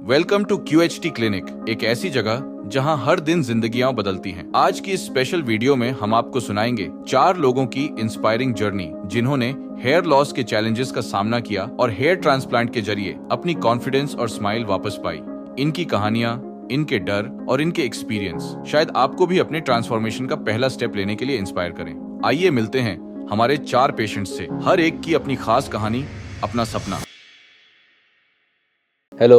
Welcome to QHT clinic, एक ऐसी जगह जहां हर दिन जिंदगियां बदलती हैं। आज की इस स्पेशल वीडियो में हम आपको सुनाएंगे 4 लोगों की इंस्पायरिंग जर्नी जिन्होंने हेयर लॉस के चैलेंजेस का सामना किया और हेयर ट्रांसप्लांट के जरिए अपनी कॉन्फिडेंस और स्माइल वापस पाई। इनकी कहानियां, इनके डर और इनके एक्सपीरियंस शायद आपको भी अपने ट्रांसफॉर्मेशन का पहला स्टेप लेने के लिए इंस्पायर करें। आइए मिलते हैं हमारे 4 पेशेंट्स से, हर एक की अपनी खास कहानी, अपना सपना। हेलो,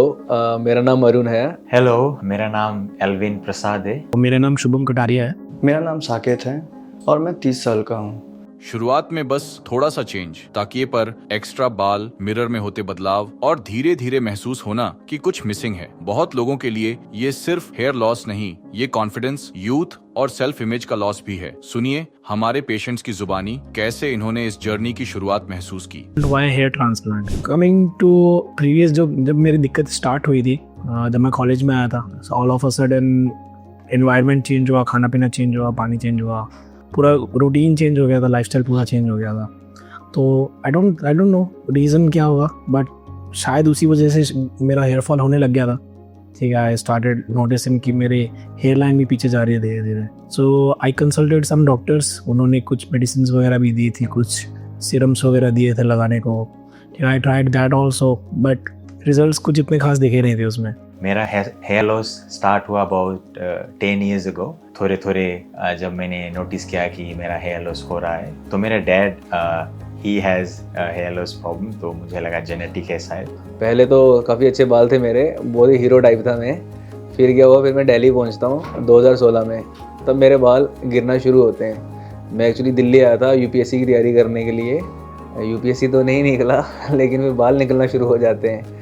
मेरा नाम अरुण है। हेलो, मेरा नाम एल्विन प्रसाद है। मेरा नाम शुभम कटारिया है। मेरा नाम साकेत है और मैं 30 साल का हूँ। शुरुआत में बस थोड़ा सा चेंज, ताकिए पर एक्स्ट्रा बाल, मिरर में होते बदलाव और धीरे धीरे महसूस होना कि कुछ मिसिंग है। बहुत लोगों के लिए ये सिर्फ हेयर लॉस नहीं, ये कॉन्फिडेंस, यूथ और सेल्फ इमेज का लॉस भी है। सुनिए हमारे पेशेंट्स की जुबानी कैसे इन्होंने इस जर्नी की शुरुआत महसूस की। Why hair transplant coming to previous, जब मेरी दिक्कत स्टार्ट हुई थी, जब मैं कॉलेज में आया था, all of a sudden environment change हुआ, खाना पीना चेंज हुआ, पानी चेंज हुआ, पूरा रूटीन चेंज हो गया था, लाइफस्टाइल पूरा चेंज हो गया था। तो आई डोंट नो रीज़न क्या हुआ, बट शायद उसी वजह से मेरा हेयर फॉल होने लग गया था। ठीक है, आई स्टार्टेड नोटिसिंग कि मेरे हेयर लाइन भी पीछे जा रही है धीरे धीरे। सो आई कंसल्टेड सम डॉक्टर्स, उन्होंने कुछ मेडिसिन वगैरह भी दी थी, कुछ सीरम्स वगैरह दिए थे लगाने को। ठीक है, I tried that also, but results कुछ इतने खास दिखे नहीं थे उसमें। मेरा हेयर लॉस स्टार्ट हुआ अबाउट 10 years ago। थोड़े थोड़े जब मैंने नोटिस किया कि मेरा हेयर लॉस हो रहा है, तो मेरा dad he has hair loss problem, तो मुझे लगा जेनेटिक है शायद। पहले तो काफ़ी अच्छे बाल थे मेरे, बहुत ही हीरो टाइप था मैं। फिर क्या हुआ, फिर मैं दिल्ली पहुंचता हूँ 2016 में, तब मेरे बाल गिरना शुरू होते हैं। मैं एक्चुअली दिल्ली आया था UPSC की तैयारी करने के लिए। UPSC तो नहीं निकला लेकिन फिर बाल निकलना शुरू हो जाते हैं।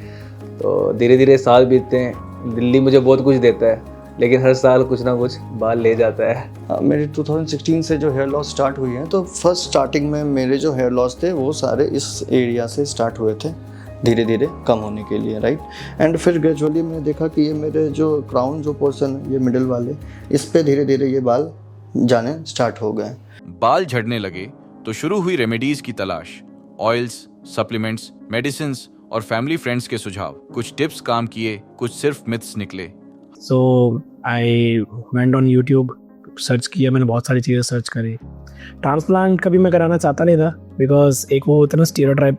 तो धीरे धीरे साल बीतते हैं। दिल्ली मुझे बहुत कुछ देता है, लेकिन हर साल कुछ ना कुछ बाल ले जाता है। मेरे 2016 से जो हेयर लॉस स्टार्ट हुई है, तो फर्स्ट स्टार्टिंग में मेरे जो हेयर लॉस थे वो सारे इस एरिया से स्टार्ट हुए थे, धीरे धीरे कम होने के लिए, राइट। एंड फिर ग्रेजुअली मैंने देखा कि ये मेरे जो क्राउन जो पोर्शन है, ये मिडिल वाले, इस पे धीरे धीरे ये बाल जाने स्टार्ट हो गए। बाल झड़ने लगे तो शुरू हुई रेमेडीज की तलाश। ऑयल्स, सप्लीमेंट्स, मेडिसिन्स और फैमिली फ्रेंड्स के सुझाव। कुछ टिप्स काम किए, कुछ सिर्फ मिथ्स निकले। So I went on YouTube, search किया, मैंने बहुत सारी चीज़ें सर्च करी। ट्रांसप्लांट कभी मैं कराना चाहता नहीं था, बिकॉज एक वो होता है ना,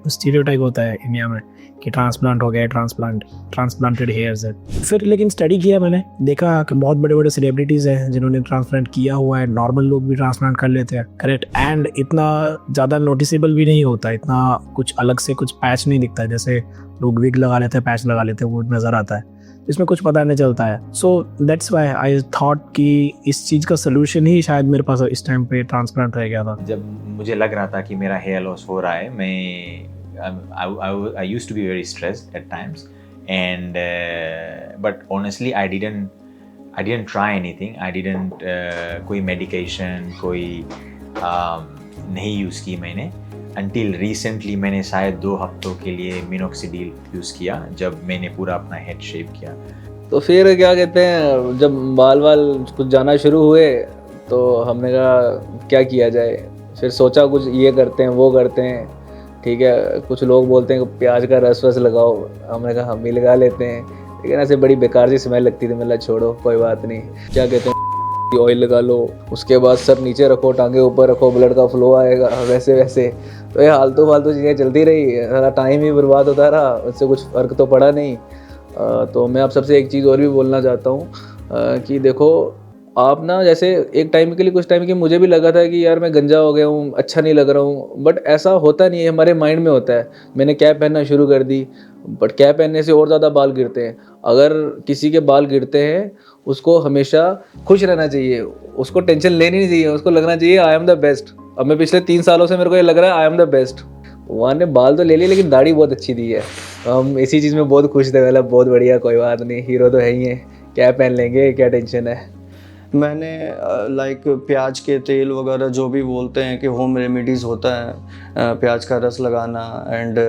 स्टीरियोटाइप होता है इंडिया में कि ट्रांसप्लांट हो गया, ट्रांसप्लांटेड हेयर्स है। फिर लेकिन स्टडी किया, मैंने देखा कि बहुत बड़े बड़े सेलिब्रिटीज़ हैं जिन्होंने ट्रांसप्लांट किया हुआ है। नॉर्मल लोग भी ट्रांसप्लांट कर लेते हैं, करेक्ट, एंड इतना ज़्यादा नोटिसेबल भी नहीं होता, इतना कुछ अलग से कुछ पैच नहीं दिखता है। जैसे लोग विग लगा लेते हैं, पैच लगा लेते हैं, वो नज़र आता है, इसमें कुछ पता नहीं चलता है। So that's why I thought कि इस चीज़ का सोल्यूशन ही शायद मेरे पास इस टाइम पे ट्रांसप्लांट रह गया था। जब मुझे लग रहा था कि मेरा हेयर लॉस हो रहा है, I used to be very stressed at times, and but honestly I didn't try anything. I didn't कोई medication, कोई नहीं यूज़ की मैंने। Until recently मैंने शायद 2 हफ्तों के लिए मिनोक्सिडिल यूज़ किया, जब मैंने पूरा अपना हेड शेव किया। तो फिर क्या कहते हैं, जब बाल कुछ जाना शुरू हुए तो हमने कहा क्या किया जाए। फिर सोचा कुछ ये करते हैं, वो करते हैं। ठीक है, कुछ लोग बोलते हैं कि प्याज का रस लगाओ, हमने कहा हम भी लगा लेते हैं, लेकिन ऐसे बड़ी बेकार सी स्मेल लगती थी। मतलब छोड़ो, कोई बात नहीं, क्या कहते हैं, ऑयल लगा लो, उसके बाद सर नीचे रखो, टांगे ऊपर रखो, ब्लड का फ्लो आएगा, वैसे वैसे। तो ये फालतू चीज़ें चलती रही, सारा टाइम ही बर्बाद होता रहा, उससे कुछ फ़र्क तो पड़ा नहीं। तो मैं आप सबसे एक चीज़ और भी बोलना चाहता हूँ कि देखो, आप ना, जैसे एक टाइम के लिए, कुछ टाइम के मुझे भी लगा था कि यार मैं गंजा हो गया हूँ, अच्छा नहीं लग रहा हूँ, बट ऐसा होता नहीं है, हमारे माइंड में होता है। मैंने कैप पहनना शुरू कर दी, बट कैप पहनने से और ज़्यादा बाल गिरते हैं। अगर किसी के बाल गिरते हैं, उसको हमेशा खुश रहना चाहिए, उसको टेंशन लेनी नहीं चाहिए, उसको लगना चाहिए आई एम द बेस्ट। अब मैं पिछले 3 सालों से मेरे को ये लग रहा है आई एम द बेस्ट। भगवान ने बाल तो ले लिए, लेकिन दाढ़ी बहुत अच्छी दी है। हम इसी चीज़ में बहुत खुश थे, मतलब बहुत बढ़िया, कोई बात नहीं, हीरो तो है ही है, कैप पहन लेंगे, क्या टेंशन है। मैंने लाइक प्याज के तेल वगैरह जो भी बोलते हैं कि होम रेमेडीज़ होता है, प्याज का रस लगाना, एंड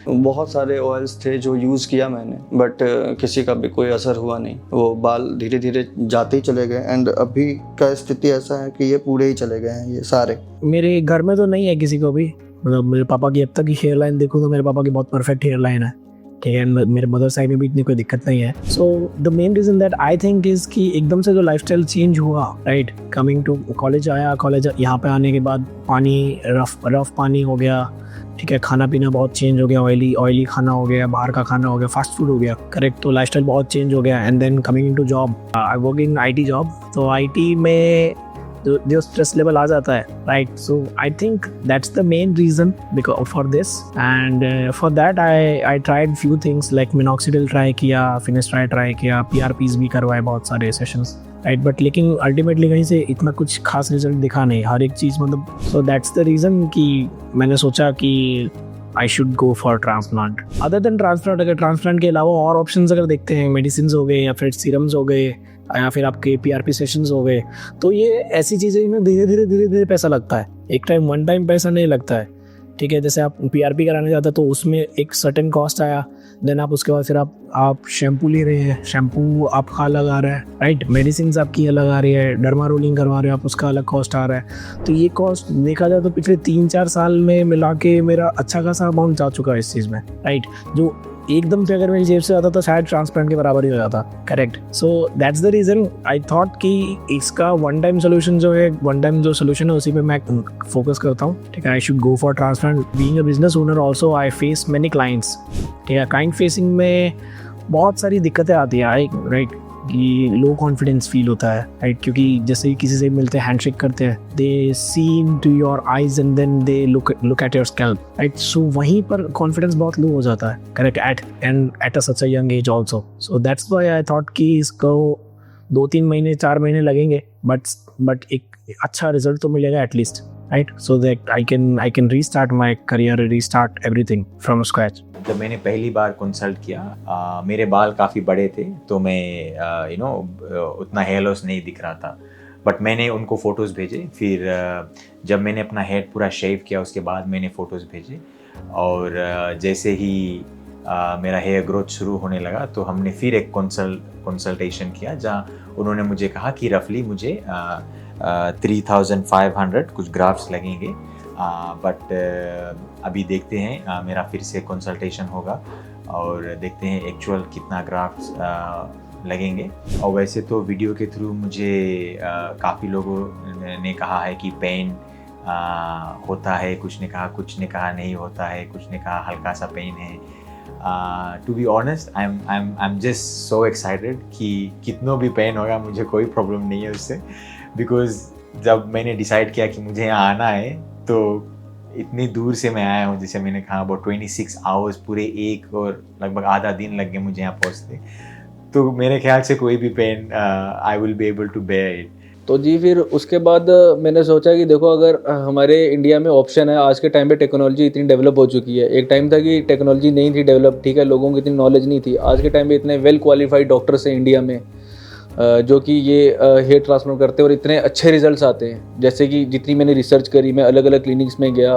बहुत सारे ऑयल्स थे जो यूज़ किया मैंने, बट किसी का भी कोई असर हुआ नहीं। वो बाल धीरे धीरे जाते ही चले गए, एंड अभी का स्थिति ऐसा है कि ये पूरे ही चले गए हैं ये सारे। मेरे घर में तो नहीं है किसी को भी, मतलब मेरे पापा की अब तक की हेयर लाइन देखो तो मेरे पापा की बहुत परफेक्ट हेयर लाइन है। ठीक है, मेरे मदर साइड में भी इतनी कोई दिक्कत नहीं है. So the main reason that I think is कि एकदम से जो लाइफस्टाइल चेंज हुआ, राइट, कमिंग टू कॉलेज आया, कॉलेज यहाँ पे आने के बाद पानी रफ पानी हो गया, ठीक है, खाना पीना बहुत चेंज हो गया, ऑयली खाना हो गया, बाहर का खाना हो गया, फास्ट फूड हो गया, करेक्ट. तो लाइफस्टाइल बहुत चेंज हो गया. And then coming into job, I work in IT job. तो IT में जो स्ट्रेस लेवल आ जाता है, right. So I think that's the main reason because for this. And for that I tried few things like minoxidil try किया, finasteride try किया, PRPs भी करवाए बहुत सारे सेशंस, राइट. बट लेकिन अल्टीमेटली कहीं से इतना कुछ खास रिजल्ट दिखा नहीं, हर एक चीज़ मतलब. सो दैट्स द रीज़न कि मैंने सोचा कि I should go for transplant. Other than transplant, अगर ट्रांसप्लांट के अलावा और ऑप्शंस अगर देखते हैं, मेडिसिन हो गए या फिर सीरम्स हो गए या फिर आपके PRP सेशंस हो गए, तो ये ऐसी चीज़ें में धीरे धीरे पैसा लगता है. एक टाइम वन टाइम पैसा नहीं लगता है, ठीक है. जैसे आप PRP कराने जाते हैं तो उसमें एक सर्टेन कॉस्ट आया, देन आप उसके बाद फिर आप शैम्पू ले रहे हैं, शैम्पू आपका अलग आ रहा है, राइट. मेडिसिन आपकी अलग आ रही है, डर्मा रोलिंग करवा रहे हो आप, उसका अलग कॉस्ट आ रहा है. तो ये कॉस्ट देखा जाए तो पिछले 3-4 साल में मिला के मेरा अच्छा खासा अमाउंट जा चुका है इस चीज़ में, राइट. जो एकदम से अगर मेरी जेब से आता तो शायद ट्रांसप्लांट के बराबर ही हो जाता, correct. So that's the reason I thought कि इसका वन टाइम सोल्यूशन जो है, वन टाइम जो सोल्यूशन है उसी पे मैं फोकस करता हूँ, ठीक है. आई should go for transplant. Being a business owner also I face many clients, ठीक है. क्लाइंट फेसिंग में बहुत सारी दिक्कतें आती है, राइट, कि लो कॉन्फिडेंस फील होता है, राइट. क्योंकि जैसे ही किसी से मिलते हैं, हैंडशेक करते हैं, they see into your eyes and then they look at your scalp, right. So वहीं पर कॉन्फिडेंस बहुत लो हो जाता है, correct, at a such a young age also. So that's why I thought कि इसको 2-3 महीने 4 महीने लगेंगे, बट एक अच्छा रिजल्ट तो मिलेगा at least, right. So that I can restart my career, restart everything from scratch. जब मैंने पहली बार कंसल्ट किया, मेरे बाल काफ़ी बड़े थे, तो मैं उतना हेयर लॉस नहीं दिख रहा था. बट मैंने उनको फ़ोटोज़ भेजे. फिर जब मैंने अपना हेड पूरा शेव किया उसके बाद मैंने फ़ोटोज़ भेजे. और जैसे ही मेरा हेयर ग्रोथ शुरू होने लगा तो हमने फिर एक कंसल्टेशन किया, जहाँ उन्होंने मुझे कहा कि रफली मुझे 3500 कुछ ग्राफ्ट्स लगेंगे. बट अभी देखते हैं, मेरा फिर से कंसल्टेशन होगा और देखते हैं एक्चुअल कितना ग्राफ्ट्स लगेंगे. और वैसे तो वीडियो के थ्रू मुझे काफ़ी लोगों ने कहा है कि पेन होता है, कुछ ने कहा नहीं होता है, कुछ ने कहा हल्का सा पेन है. To be honest I am just so excited कि कितनों भी पेन होगा मुझे कोई प्रॉब्लम नहीं है उससे. बिकॉज जब मैंने डिसाइड किया कि मुझे यहाँ आना है तो इतनी दूर से मैं आया हूँ, जैसे मैंने कहा अबाउट 26 आवर्स, पूरे एक और लगभग आधा दिन लग गए मुझे यहाँ पहुँचते. तो मेरे ख्याल से कोई भी pain I will be able to bear it. तो जी फिर उसके बाद मैंने सोचा कि देखो, अगर हमारे इंडिया में ऑप्शन है, आज के टाइम पे टेक्नोलॉजी इतनी डेवलप हो चुकी है. एक टाइम था कि टेक्नोलॉजी नहीं थी डेवलप, ठीक है, लोगों को इतनी नॉलेज नहीं थी. आज के टाइम पे इतने वेल क्वालिफाइड डॉक्टर्स हैं इंडिया में जो कि ये हेयर ट्रांसप्लांट करते हैं और इतने अच्छे रिजल्ट्स आते हैं. जैसे कि जितनी मैंने रिसर्च करी, मैं अलग अलग क्लिनिक्स में गया,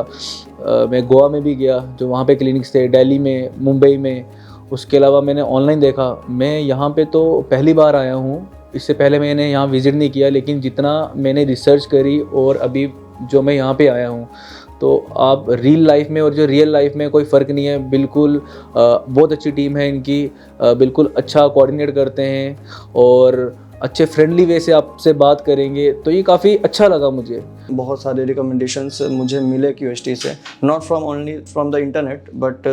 मैं गोवा में भी गया जो वहाँ पे क्लिनिक्स थे, दिल्ली में, मुंबई में. उसके अलावा मैंने ऑनलाइन देखा. मैं यहाँ पे तो पहली बार आया हूँ, इससे पहले मैंने यहाँ विज़िट नहीं किया, लेकिन जितना मैंने रिसर्च करी और अभी जो मैं यहाँ पे आया हूँ, तो आप रियल लाइफ में और जो रियल लाइफ में कोई फ़र्क नहीं है. बिल्कुल बहुत अच्छी टीम है इनकी, बिल्कुल अच्छा कोऑर्डिनेट करते हैं और अच्छे फ्रेंडली वे से आपसे बात करेंगे. तो ये काफ़ी अच्छा लगा मुझे. बहुत सारे रिकमेंडेशंस मुझे मिले QST से, not only from the internet, but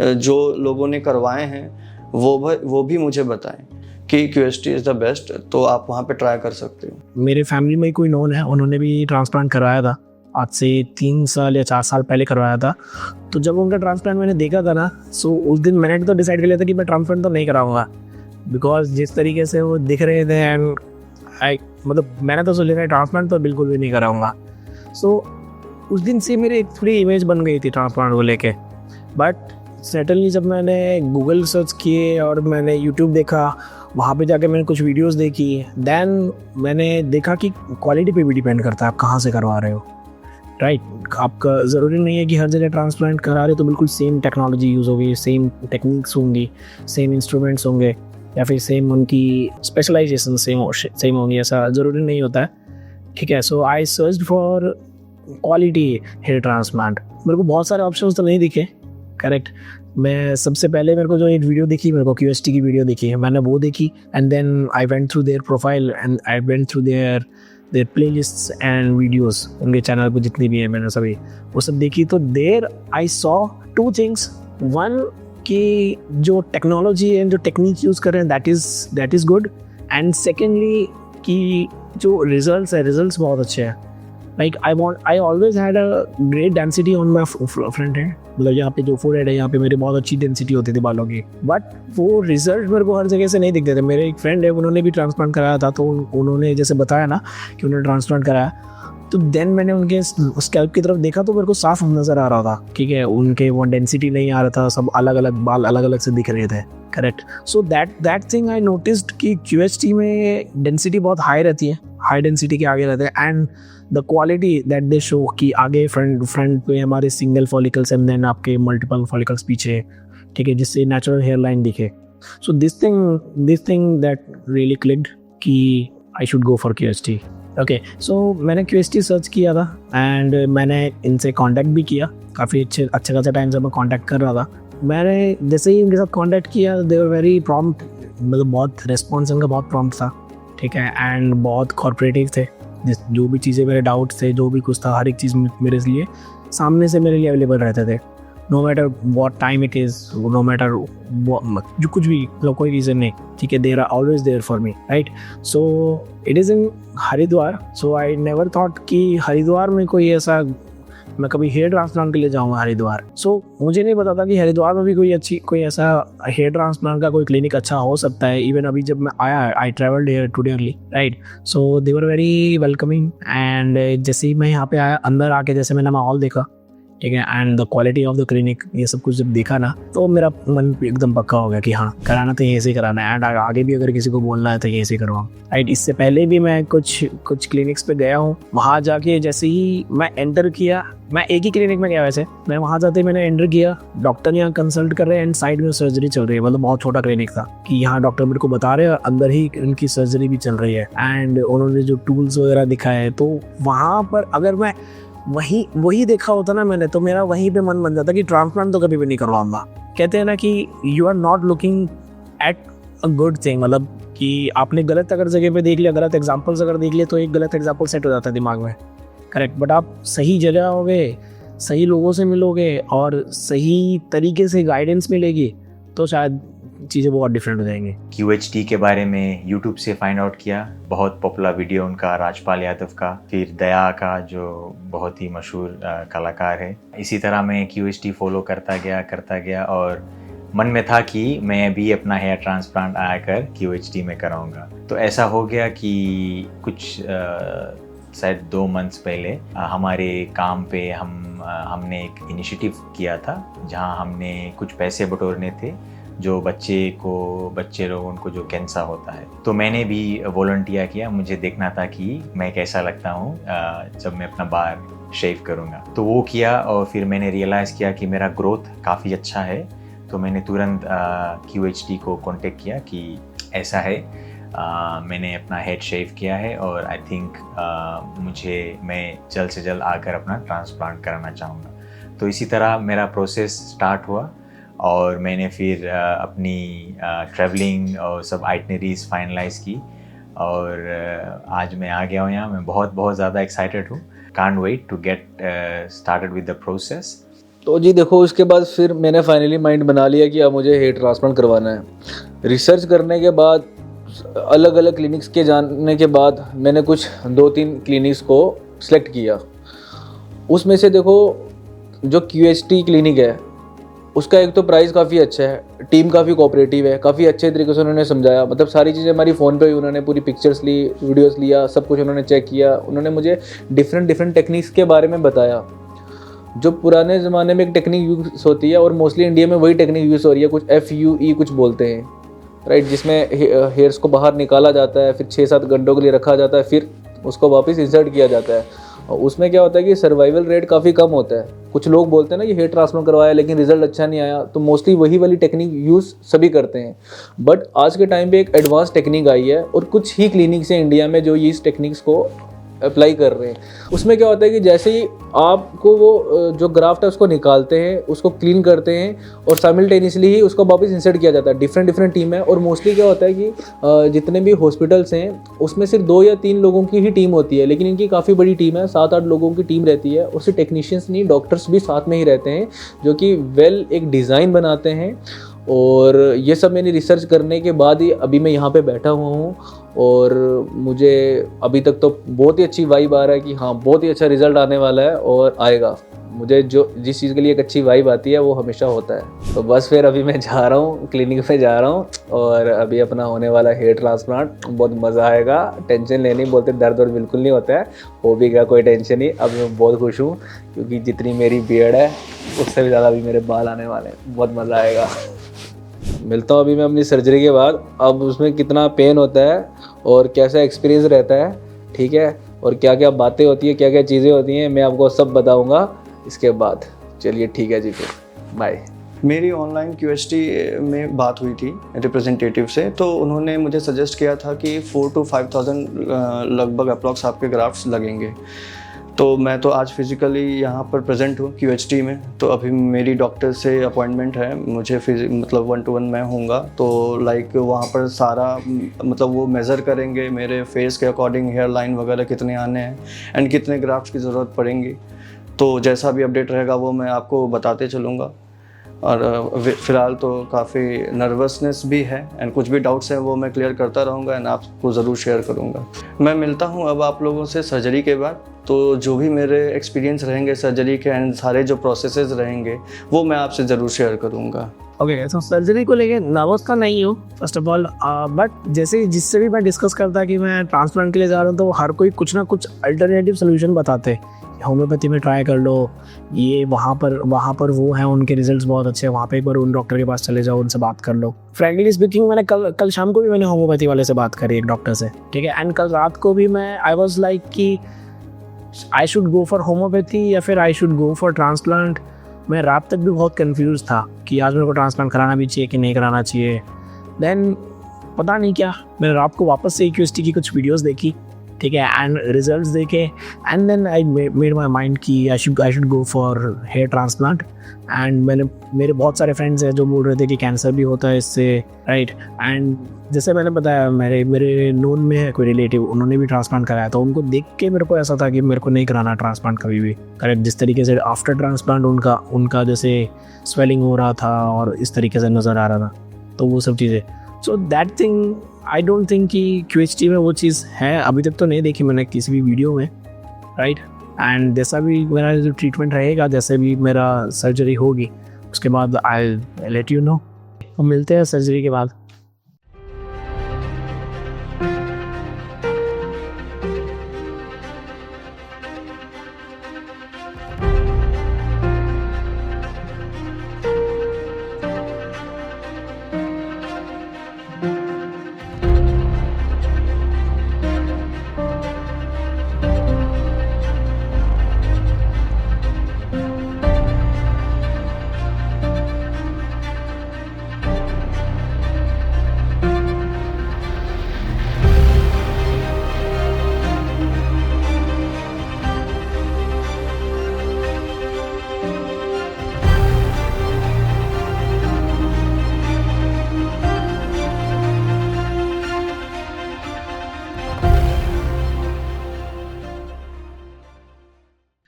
जो लोगों ने करवाए हैं वो भी मुझे बताएं कि QST इज़ द बेस्ट, तो आप वहाँ पे ट्राई कर सकते हो. मेरे फैमिली में कोई नोन है, उन्होंने भी ट्रांसप्लांट करवाया था, आज से 3 साल या 4 साल पहले करवाया था. तो जब उनका ट्रांसप्लांट मैंने देखा था ना, सो उस दिन मैंने तो डिसाइड कर लिया था कि मैं ट्रांसप्लांट तो नहीं कराऊंगा, बिकॉज जिस तरीके से वो दिख रहे थे एंड मतलब मैंने तो सोच लिया ट्रांसप्लांट तो बिल्कुल भी नहीं कराऊंगा. सो उस दिन से मेरी एक थोड़ी इमेज बन गई थी ट्रांसप्लांट को लेके. बट सडनली जब मैंने गूगल सर्च किए और मैंने यूट्यूब देखा, वहाँ पे जाके मैंने कुछ वीडियोस देखी, देन मैंने देखा कि क्वालिटी पे भी डिपेंड करता है आप कहाँ से करवा रहे हो, राइट. आपका ज़रूरी नहीं है कि हर जगह ट्रांसप्लांट करा रहे तो बिल्कुल सेम टेक्नोलॉजी यूज़ होगी, सेम टेक्निक्स होंगी, सेम इंस्ट्रूमेंट्स होंगे या फिर सेम उनकी स्पेशलाइजेशन सेम होंगी, ऐसा ज़रूरी नहीं होता है, ठीक है. So I search for quality hair transplant. मेरे को बहुत सारे ऑप्शंस तो नहीं दिखे, करेक्ट। मैं सबसे पहले मेरे को जो एक वीडियो दिखी, मेरे को QHT की वीडियो दिखी है, मैंने वो देखी and then I went through their profile and I went through their playlists and videos, उनके चैनल पे जितनी भी है मैंने सभी वो सब देखी। तो there I saw 2 things. One कि जो टेक्नोलॉजी एंड जो टेक्निक यूज़ कर रहे हैं that is good, and secondly कि जो रिजल्ट्स बहुत अच्छे हैं। Like I always had a great density on my front hand, मतलब यहाँ पे जो फोरहेड है यहाँ पे मेरी बहुत अच्छी डेंसिटी होती थी बालों की, बट वो रिजल्ट मेरे को हर जगह से नहीं दिखते थे। मेरे एक फ्रेंड है, उन्होंने भी ट्रांसप्लांट कराया था, तो उन्होंने जैसे बताया ना कि उन्होंने ट्रांसप्लांट कराया, तो देन मैंने उनके स्कैल्प की तरफ देखा तो मेरे को साफ नज़र आ रहा था, ठीक है, उनके वो डेंसिटी नहीं आ रहा था, सब अलग अलग बाल अलग अलग से दिख रहे थे, correct. So that thing I noticed कि QHT में डेंसिटी बहुत हाई रहती है, हाई डेंसिटी के आगे रहते हैं, and the quality that they show कि आगे फ्रंट पे हमारे सिंगल फॉलिकल्स एंड देन आपके मल्टीपल फॉलिकल्स पीछे, ठीक है, जिससे नेचुरल हेयर लाइन दिखे। So this thing that really clicked कि I should go for QHT। Okay, so मैंने QHT सर्च किया था एंड मैंने इनसे कांटेक्ट भी किया, काफ़ी अच्छा खासा टाइम से मैं कांटेक्ट कर रहा था। मैंने जैसे ही इनके साथ कांटेक्ट किया, दे वर वेरी प्रॉम्प्ट, मतलब बहुत रिस्पॉन्स इनका बहुत प्रॉम्प्ट था, ठीक है, एंड बहुत कॉर्पोरेटिव थे। जो भी चीज़ें मेरे डाउट्स थे, जो भी कुछ था, हर एक चीज़ मेरे लिए सामने से मेरे लिए अवेलेबल रहते थे, no matter what time it is, no matter जो कुछ भी, मतलब कोई रीज़न नहीं, ठीक है, there are always there for me, right. So it is in Haridwar, so I never thought कि हरिद्वार में कोई ऐसा, मैं कभी हेयर ट्रांसप्लांट के लिए जाऊँगा हरिद्वार। सो मुझे नहीं पता था कि हरिद्वार में भी कोई ऐसा हेयर ट्रांसप्लांट का कोई क्लिनिक अच्छा हो सकता है। इवन अभी जब मैं आया, I travelled here today only, right, so they were very welcoming, and जैसे ही मैं यहाँ पे आया, अंदर आके जैसे मैंने माहौल देखा, ठीक है, and the quality of the clinic, ये सब कुछ जब देखा ना, तो मेरा मन एकदम पक्का हो गया कि हाँ, कराना तो यहीं से कराना है, एंड आगे भी अगर किसी को बोलना है तो यहीं से करवाऊँ, राइट। इससे पहले भी मैं कुछ क्लिनिक्स पे गया हूँ, वहाँ जाके जैसे ही मैं एंटर किया, मैं एक ही क्लिनिक में गया वैसे, मैं वहाँ जाते ही मैंने एंटर किया, डॉक्टर यहाँ कंसल्ट कर रहे हैं एंड साइड में सर्जरी चल रही है, मतलब बहुत छोटा क्लिनिक था कि यहाँ डॉक्टर मेरे को बता रहे हैं और अंदर ही उनकी सर्जरी भी चल रही है, एंड उन्होंने जो टूल्स वगैरह दिखाए, तो वहाँ पर अगर मैं वही देखा होता ना मैंने, तो मेरा वहीं पे मन बन जाता कि ट्रांसप्लांट तो कभी भी नहीं करवाऊंगा। कहते हैं ना कि you are not looking at a good thing, मतलब कि आपने गलत अगर जगह पे देख लिया, गलत एग्जांपल्स अगर देख लिए, तो एक गलत एग्जांपल सेट हो जाता है दिमाग में, करेक्ट। बट आप सही जगह होगे, सही लोगों से मिलोगे और सही तरीके से गाइडेंस मिलेगी, तो शायद चीज़ें बहुत डिफरेंट हो जाएंगी। QHT के बारे में यूट्यूब से फाइंड आउट किया, बहुत पॉपुलर वीडियो उनका राजपाल यादव का, फिर दया का जो बहुत ही मशहूर कलाकार है। इसी तरह मैं QHT फॉलो करता गया और मन में था कि मैं भी अपना हेयर ट्रांसप्लांट आकर QHT में कराऊंगा। तो ऐसा हो गया कि कुछ शायद 2 मंथ्स पहले हमारे काम पे हमने एक इनिशिएटिव किया था, जहां हमने कुछ पैसे बटोरने थे जो बच्चे लोगों को जो कैंसर होता है। तो मैंने भी वॉलंटियर किया, मुझे देखना था कि मैं कैसा लगता हूँ जब मैं अपना बाल शेव करूँगा। तो वो किया और फिर मैंने रियलाइज़ किया कि मेरा ग्रोथ काफ़ी अच्छा है। तो मैंने तुरंत QHT को कांटेक्ट किया कि ऐसा है, मैंने अपना हेड शेव किया है और आई थिंक मैं जल्द से जल्द आकर अपना ट्रांसप्लांट कराना चाहूँगा। तो इसी तरह मेरा प्रोसेस स्टार्ट हुआ और मैंने फिर अपनी ट्रैवलिंग और सब आइटनरीज फाइनलाइज की और आज मैं आ गया हूँ यहाँ। मैं बहुत ज़्यादा एक्साइटेड हूँ, can't wait to get started with the process. तो जी देखो, उसके बाद फिर मैंने फाइनली माइंड बना लिया कि अब मुझे हेयर ट्रांसप्लांट करवाना है। रिसर्च करने के बाद, अलग अलग क्लिनिक्स के जानने के बाद, मैंने कुछ 2-3 क्लिनिक्स को सिलेक्ट किया। उसमें से देखो, जो QHT क्लिनिक है उसका एक तो प्राइस काफ़ी अच्छा है, टीम काफ़ी कोऑपरेटिव है, काफ़ी अच्छे तरीके से उन्होंने समझाया, मतलब सारी चीज़ें हमारी फ़ोन पे ही उन्होंने पूरी पिक्चर्स ली, वीडियोस लिया, सब कुछ उन्होंने चेक किया। उन्होंने मुझे डिफरेंट टेक्निक्स के बारे में बताया। जो पुराने ज़माने में एक टेक्निक यूज़ होती है और मोस्टली इंडिया में वही टेक्निक यूज़ हो रही है, कुछ FUE कुछ बोलते हैं, राइट, जिसमें हेयर्स को बाहर निकाला जाता है, फिर 6-7 घंटों के लिए रखा जाता है, फिर उसको वापस इंसर्ट किया जाता है। और उसमें क्या होता है कि सर्वाइवल रेट काफ़ी कम होता है। कुछ लोग बोलते हैं ना कि हेयर ट्रांसप्लांट करवाया लेकिन रिजल्ट अच्छा नहीं आया, तो मोस्टली वही वाली टेक्निक यूज़ सभी करते हैं। बट आज के टाइम पे एक एडवांस टेक्निक आई है और कुछ ही क्लिनिक्स हैं इंडिया में जो इस टेक्निक्स को अप्लाई कर रहे हैं। उसमें क्या होता है कि जैसे ही आपको वो जो ग्राफ्ट है उसको निकालते हैं, उसको क्लीन करते हैं और साइमल्टेनियसली ही उसको वापस इंसर्ट किया जाता है। डिफरेंट टीम है और मोस्टली क्या होता है कि जितने भी हॉस्पिटल्स हैं उसमें सिर्फ 2 या 3 लोगों की ही टीम होती है, लेकिन इनकी काफ़ी बड़ी टीम है, 7-8 लोगों की टीम रहती है। और सिर्फ टेक्नीशियंस नहीं, डॉक्टर्स भी साथ में ही रहते हैं जो कि एक डिज़ाइन बनाते हैं। और ये सब मैंने रिसर्च करने के बाद ही अभी मैं यहाँ पे बैठा हुआ हूँ और मुझे अभी तक तो बहुत ही अच्छी वाइब आ रहा है कि हाँ बहुत ही अच्छा रिजल्ट आने वाला है और आएगा। मुझे जिस चीज़ के लिए एक अच्छी वाइब आती है वो हमेशा होता है। तो बस फिर अभी मैं जा रहा हूँ, क्लिनिक पे जा रहा हूँ और अभी अपना होने वाला हेयर ट्रांसप्लांट, बहुत मज़ा आएगा। टेंशन लेनी, बोलते दर्द बिल्कुल नहीं होता है, हो भी गया कोई टेंशन नहीं। अब मैं बहुत खुश हूँ क्योंकि जितनी मेरी बियर्ड है उससे भी ज़्यादा अभी मेरे बाल आने वाले हैं, बहुत मज़ा आएगा। मिलता हूँ अभी मैं अपनी सर्जरी के बाद, अब उसमें कितना पेन होता है और कैसा एक्सपीरियंस रहता है, ठीक है, और क्या क्या बातें होती है, क्या क्या चीज़ें होती हैं, मैं आपको सब बताऊँगा इसके बाद। चलिए ठीक है जी, फिर बाय। मेरी ऑनलाइन QHT में बात हुई थी रिप्रेजेंटेटिव से, तो उन्होंने मुझे सजेस्ट किया था कि 4,000 to 5,000 लगभग अप्रॉक्स आपके ग्राफ्ट्स लगेंगे। तो मैं तो आज फिज़िकली यहाँ पर प्रेजेंट हूँ QHT में, तो अभी मेरी डॉक्टर से अपॉइंटमेंट है, मुझे मतलब 1-to-1 मैं होऊंगा। तो लाइक वहाँ पर सारा मतलब वो मेज़र करेंगे मेरे फेस के अकॉर्डिंग हेयर लाइन वगैरह कितने आने हैं एंड कितने ग्राफ्ट्स की ज़रूरत पड़ेंगी। तो जैसा भी अपडेट रहेगा वो मैं आपको बताते चलूँगा। और फ़िलहाल तो काफ़ी नर्वसनेस भी है एंड कुछ भी डाउट्स हैं वो मैं क्लियर करता रहूँगा एंड आपको ज़रूर शेयर करूँगा। मैं मिलता हूँ अब आप लोगों से सर्जरी के बाद, तो जो भी मेरे एक्सपीरियंस रहेंगे सर्जरी के एंड सारे जो प्रोसेसेस रहेंगे वो मैं आपसे ज़रूर शेयर करूँगा। ओके, तो सर्जरी को लेके नर्वस का नहीं हूँ फर्स्ट ऑफ ऑल, बट जैसे जिससे भी मैं डिस्कस करता कि मैं ट्रांसप्लांट के लिए जा रहा हूँ तो हर कोई कुछ ना कुछ अल्टरनेटिव सोल्यूशन बताते। होम्योपैथी में ट्राई कर लो, ये वहाँ पर वो हैं, उनके रिजल्ट्स बहुत अच्छे हैं, वहाँ पे एक बार उन डॉक्टर के पास चले जाओ, उनसे बात कर लो। फ्रेंकली स्पीकिंग मैंने कल शाम को भी मैंने होम्योपैथी वाले से बात करी, एक डॉक्टर से, ठीक है। एंड कल रात को भी मैं आई वॉज लाइक कि I should go for homeopathy या फिर आई शुड गो फॉर ट्रांसप्लांट। मैं रात तक भी बहुत कंफ्यूज था कि आज मेरे को ट्रांसप्लांट कराना भी चाहिए कि नहीं कराना चाहिए। देन पता नहीं क्या, मैंने रात को वापस से QHT की कुछ वीडियोस देखी, ठीक है, एंड रिजल्ट्स देखे, and then I made my mind कि I should go for hair transplant. And मेरे बहुत सारे फ्रेंड्स हैं जो बोल रहे थे कि कैंसर भी होता है इससे, राइट। एंड जैसे मैंने बताया मेरे नोन में है कोई रिलेटिव, उन्होंने भी ट्रांसप्लांट कराया, तो उनको देख के मेरे को ऐसा था कि मेरे को नहीं कराना ट्रांसप्लांट कभी भी, करेक्ट। जिस तरीके से आफ्टर ट्रांसप्लांट उनका जैसे स्वेलिंग हो रहा था और इस तरीके से नज़र आ रहा था, तो वो सब चीज़ें, सो that thing I don't think कि QHT में वो चीज़ है। अभी तक तो नहीं देखी मैंने किसी भी वीडियो में, राइट। एंड जैसा भी मेरा जो ट्रीटमेंट रहेगा, जैसे भी मेरा सर्जरी होगी, उसके बाद आई लेट यू नो। हम मिलते हैं सर्जरी के बाद।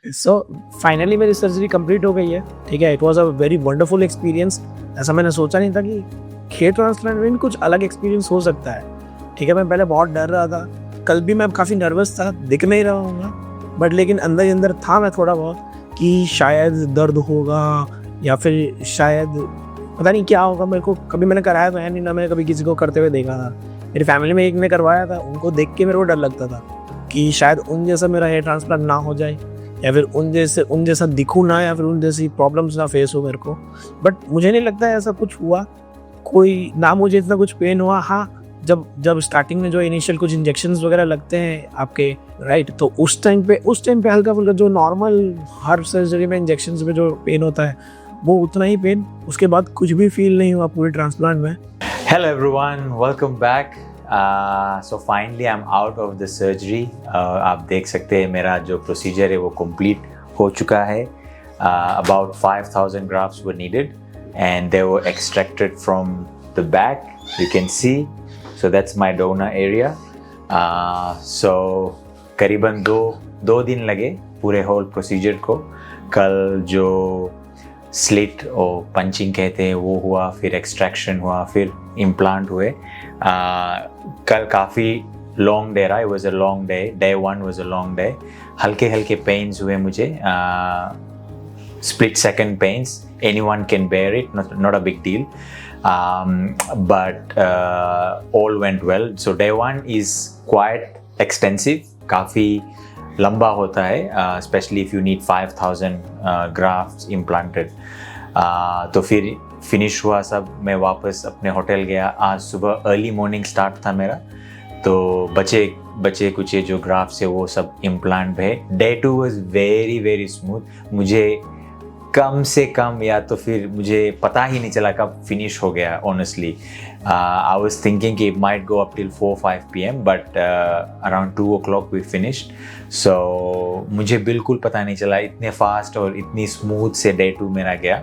सो फाइनली मेरी सर्जरी कंप्लीट हो गई है, ठीक है। It was a very wonderful experience. ऐसा मैंने सोचा नहीं था कि हेयर ट्रांसप्लांट में कुछ अलग एक्सपीरियंस हो सकता है, ठीक है। मैं पहले बहुत डर रहा था, कल भी मैं काफ़ी नर्वस था, दिख नहीं रहा हूँ बट लेकिन अंदर ही अंदर था मैं थोड़ा बहुत कि शायद दर्द होगा या फिर शायद पता नहीं क्या होगा। मेरे को कभी मैंने कराया तो है नहीं, ना मैंने कभी किसी को करते हुए देखा था। मेरी फैमिली में एक ने करवाया था, उनको देख के मेरे को डर लगता था कि शायद उन जैसा मेरा हेयर ट्रांसप्लांट ना हो जाए या फिर उन जैसा दिखूँ ना, या फिर उन जैसी प्रॉब्लम्स ना फेस हो मेरे को। बट मुझे नहीं लगता है ऐसा कुछ हुआ, कोई ना मुझे इतना कुछ पेन हुआ। हाँ, जब स्टार्टिंग में जो इनिशियल कुछ इंजेक्शंस वगैरह लगते हैं आपके, राइट, तो उस टाइम पे हल्का फुल्का जो नॉर्मल हर सर्जरी में इंजेक्शंस में जो पेन होता है वो उतना ही पेन, उसके बाद कुछ भी फील नहीं हुआ पूरे ट्रांसप्लांट में। Hello everyone, welcome back. So finally I am out of the surgery. आप देख सकते हैं मेरा जो प्रोसीजर है वो कंप्लीट हो चुका है. About 5,000 grafts were needed and they were extracted from the back, you can see. So that's my donor area. So करीबन दो दिन लगे पूरे होल प्रोसीजर को. कल जो स्लिट और पंचिंग कहते हैं वो हुआ, फिर एक्सट्रैक्शन हुआ, फिर इम्प्लांट हुए. कल काफ़ी लॉन्ग डे रहा. It was a long day. Day 1 was a long day. हल्के हल्के पेन्स हुए मुझे, split second pains. Anyone can bear it, not a big deal. But all went well. So day 1 is quite extensive, काफ़ी लंबा होता है, especially if you need 5,000 grafts implanted. तो फिर फिनिश हुआ सब. मैं वापस अपने होटल गया. आज सुबह अर्ली मॉर्निंग स्टार्ट था मेरा. तो बचे कुछ जो ग्राफ्स है वो सब इम्प्लांट है. Day 2 was very very smooth. मुझे कम से कम या तो फिर मुझे पता ही नहीं चला कब फिनिश हो गया. ऑनेस्टली आई वाज थिंकिंग कि it might go up till 4-5 PM, but around 2 o'clock we finished. So मुझे बिल्कुल पता नहीं चला, इतने फास्ट और इतनी स्मूथ से डे 2 मेरा गया.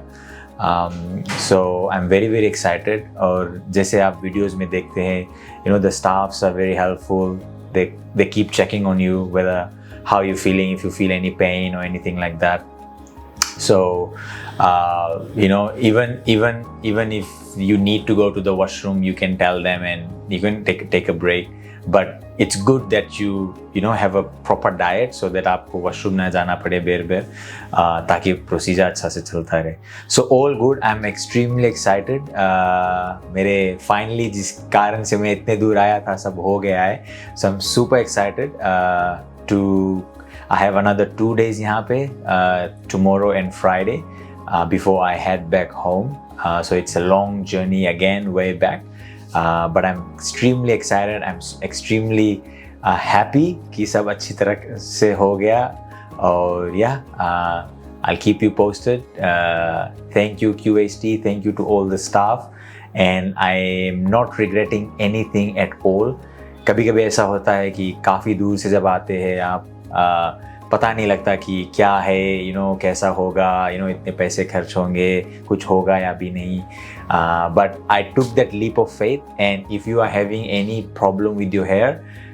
So I am very very excited. और जैसे आप वीडियोज़ में देखते हैं, you know the staffs are very helpful. they keep checking on you, whether how you feeling, if you feel any pain or anything like that. So you know, even if you need to go to the washroom, you can tell them and you can take a break. But it's good that you know have a proper diet so that आपको washroom ना जाना पड़े बेर ताकि procedure अच्छा से चलता रहे. So all good. I'm extremely excited. मेरे finally जिस कारण से मैं इतने दूर आया था सब हो गया है. So I'm super excited I have another 2 days यहाँ पे, tomorrow and Friday, before I head back home. So it's a long journey again, way back. But I'm extremely excited. I'm extremely happy कि सब अच्छी तरह से हो गया. और I'll keep you posted. Thank you QHT. Thank you to all the staff. And I'm not regretting anything at all. कभी-कभी ऐसा होता है कि काफ़ी दूर से जब आते हैं आप, पता नहीं लगता कि क्या है, you know, कैसा होगा, you know, इतने पैसे खर्च होंगे, कुछ होगा या भी नहीं. But I took that leap of faith. And if you are having any problem with your hair,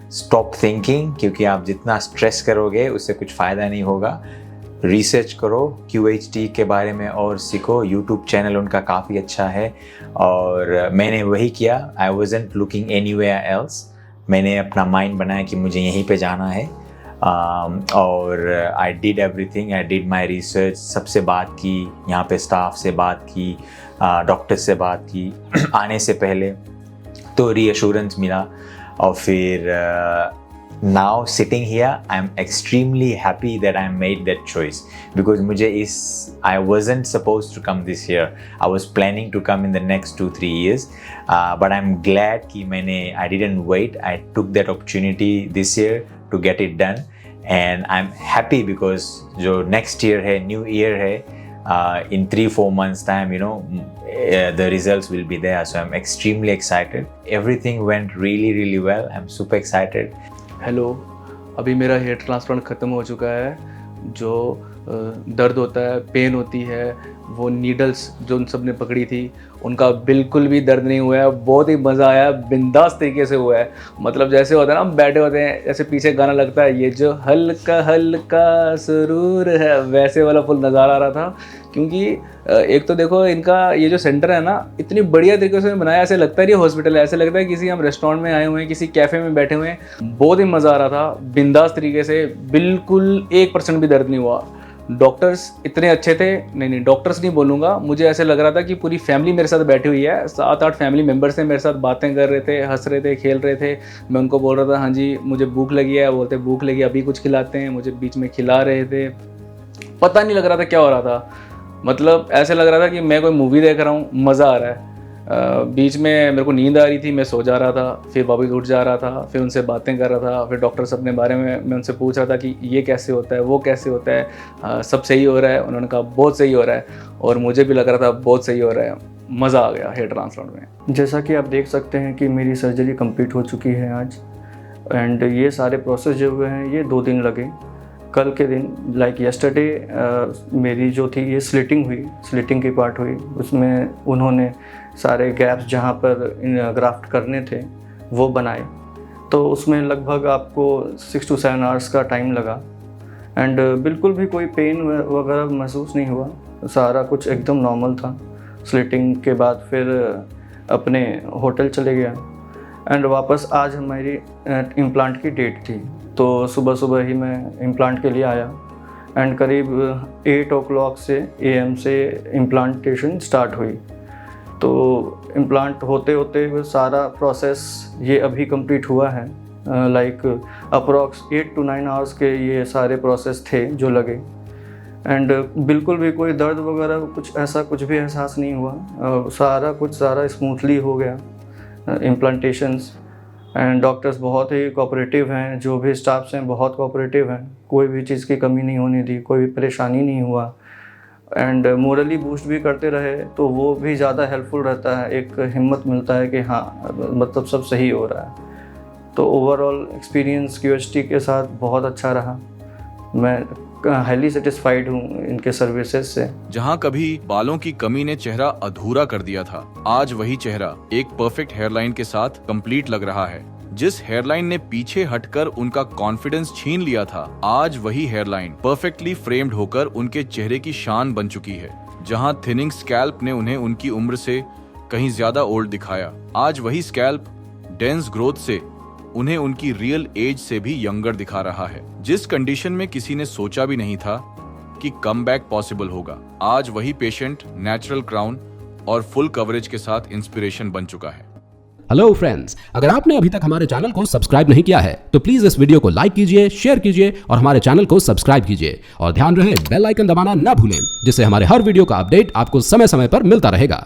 stop thinking, क्योंकि आप जितना स्ट्रेस करोगे उससे कुछ फ़ायदा नहीं होगा. रिसर्च करो QHT के बारे में और सीखो. यूट्यूब चैनल उनका काफ़ी अच्छा है और मैंने वही किया. I wasn't looking anywhere else. मैंने अपना माइंड बनाया कि मुझे यहीं पे जाना है. और I did everything. I did my research. सबसे बात की, यहाँ पे स्टाफ से बात की, डॉक्टर से बात की आने से पहले, तो रीअश्योरेंस मिला. और फिर now sitting here, I'm extremely happy that I made that choice, because I wasn't supposed to come this year. I was planning to come in the next 2-3 years, but I'm glad कि I didn't wait. I took that opportunity this year to get it done, and I'm happy because जो next year है, new year है, in 3-4 months time, you know, the results will be there. So I'm extremely excited. Everything went really really well. I'm super excited. Hello, अभी मेरा hair transplant ख़त्म हो चुका है. जो दर्द होता है, पेन होती है, वो नीडल्स जो उन सब ने पकड़ी थी उनका बिल्कुल भी दर्द नहीं हुआ है. बहुत ही मज़ा आया, बिंदास तरीके से हुआ है. मतलब जैसे होता है ना, हम बैठे होते हैं, जैसे पीछे गाना लगता है, ये जो हल्का हल्का सुरूर है, वैसे वाला फुल नज़ारा आ रहा था. क्योंकि एक तो देखो इनका ये जो सेंटर है ना, इतनी बढ़िया तरीके से बनाया, ऐसे लगता है ये हॉस्पिटल है, ऐसे लगता है किसी हम रेस्टोरेंट में आए हुए हैं, किसी कैफ़े में बैठे हुए हैं. बहुत ही मज़ा आ रहा था, बिंदास तरीके से, बिल्कुल 1% भी दर्द नहीं हुआ. डॉक्टर्स इतने अच्छे थे, नहीं डॉक्टर्स नहीं बोलूँगा, मुझे ऐसे लग रहा था कि पूरी फैमिली मेरे साथ बैठी हुई है. 7-8 फैमिली मेम्बर्स थे, मेरे साथ बातें कर रहे थे, हंस रहे थे, खेल रहे थे. मैं उनको बोल रहा था हाँ जी मुझे भूख लगी है, बोलते भूख लगी अभी कुछ खिलाते हैं. मुझे बीच में खिला रहे थे, पता नहीं लग रहा था क्या हो रहा था. मतलब ऐसे लग रहा था कि मैं कोई मूवी देख रहा हूँ, मज़ा आ रहा है. बीच में मेरे को नींद आ रही थी, मैं सो जा रहा था, फिर वापस उठ जा रहा था, फिर उनसे बातें कर रहा था, फिर डॉक्टर साहब अपने बारे में मैं उनसे पूछ रहा था कि ये कैसे होता है, वो कैसे होता है, सब सही हो रहा है। उन्होंने कहा बहुत सही हो रहा है, और मुझे भी लग रहा था बहुत सही हो रहा है। मज़ा आ गया हेयर ट्रांसप्लांट में। जैसा कि आप देख सकते हैं कि मेरी सर्जरी कंप्लीट हो चुकी है आज, एंड ये सारे प्रोसेस जो हुए हैं ये 2 दिन लगे। कल के दिन लाइक येस्टरडे मेरी जो थी ये स्लिटिंग की पार्ट हुई, उसमें उन्होंने सारे गैप्स जहाँ पर ग्राफ्ट करने थे वो बनाए, तो उसमें लगभग आपको 6 to 7 आवर्स का टाइम लगा। एंड बिल्कुल भी कोई पेन वगैरह महसूस नहीं हुआ, सारा कुछ एकदम नॉर्मल था। स्लिटिंग के बाद फिर अपने होटल चले गया, एंड वापस आज हमारी इम्प्लांट की डेट थी, तो सुबह ही मैं इम्प्लांट के लिए आया, एंड करीब 8 o'clock से AM से इम्प्लांटेशन स्टार्ट हुई। तो इम्प्लांट होते होते सारा प्रोसेस ये अभी कंप्लीट हुआ है। लाइक अप्रॉक्स 8 to 9 आवर्स के ये सारे प्रोसेस थे जो लगे, एंड बिल्कुल भी कोई दर्द वगैरह कुछ भी एहसास नहीं हुआ। सारा स्मूथली हो गया इम्प्लांटेशंस, एंड डॉक्टर्स बहुत ही कोऑपरेटिव हैं, जो भी स्टाफ्स हैं बहुत कोऑपरेटिव हैं, कोई भी चीज़ की कमी नहीं होने दी, कोई भी परेशानी नहीं हुआ, एंड मोरली बूस्ट भी करते रहे, तो वो भी ज़्यादा हेल्पफुल रहता है। एक हिम्मत मिलता है कि हाँ मतलब सब सही हो रहा है। तो ओवरऑल एक्सपीरियंस QHT के साथ बहुत अच्छा रहा। मैं हाईली सेटिस्फाइड हूँ इनके सर्विसेज से। जहाँ कभी बालों की कमी ने चेहरा अधूरा कर दिया था, आज वही चेहरा एक परफेक्ट हेयरलाइन के साथ कंप्लीट लग रहा है। जिस हेयरलाइन ने पीछे हटकर उनका कॉन्फिडेंस छीन लिया था, आज वही हेयरलाइन परफेक्टली फ्रेम्ड होकर उनके चेहरे की शान बन चुकी है। जहाँ थिनिंग स्कैल्प ने उन्हें उनकी उम्र से कहीं ज्यादा ओल्ड दिखाया, आज वही स्कैल्प डेंस ग्रोथ से उन्हें उनकी रियल एज से भी यंगर दिखा रहा है। जिस कंडीशन में किसी ने सोचा भी नहीं था कि कमबैक पॉसिबल होगा, आज वही पेशेंट नेचुरल क्राउन और फुल कवरेज के साथ इंस्पिरेशन बन चुका है। हेलो फ्रेंड्स, अगर आपने अभी तक हमारे चैनल को सब्सक्राइब नहीं किया है तो प्लीज इस वीडियो को लाइक कीजिए, शेयर कीजिए और हमारे चैनल को सब्सक्राइब कीजिए, और ध्यान रहे बेल आइकन दबाना ना भूलें, जिससे हमारे हर वीडियो का अपडेट आपको समय समय पर मिलता रहेगा।